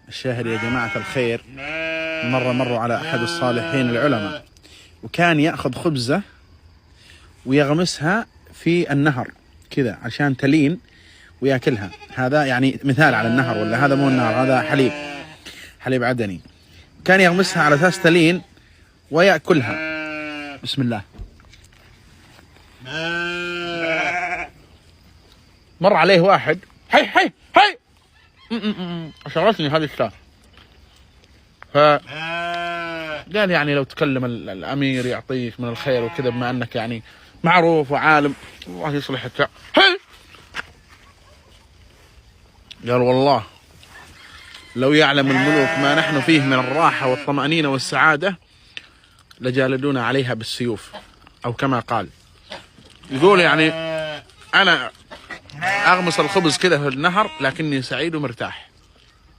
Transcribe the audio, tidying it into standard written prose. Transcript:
الشاهد يا جماعة الخير، مرة مروا على أحد الصالحين العلماء وكان يأخذ خبزة ويغمسها في النهر كذا عشان تلين ويأكلها. هذا يعني مثال على النهر، ولا هذا مو النهر، هذا حليب عدني. كان يغمسها على أساس تلين ويأكلها. بسم الله. مر عليه واحد، هي هي هي أشغلتني هذه الشاة، فقال يعني لو تكلم الأمير يعطيك من الخير وكذا، بما أنك يعني معروف وعالم، الله يصلح الشاة. هي قال والله لو يعلم الملوك ما نحن فيه من الراحة والطمأنينة والسعادة لجالدونا عليها بالسيوف، أو كما قال. يقول يعني أنا أغمس الخبز كذا في النهر لكني سعيد ومرتاح.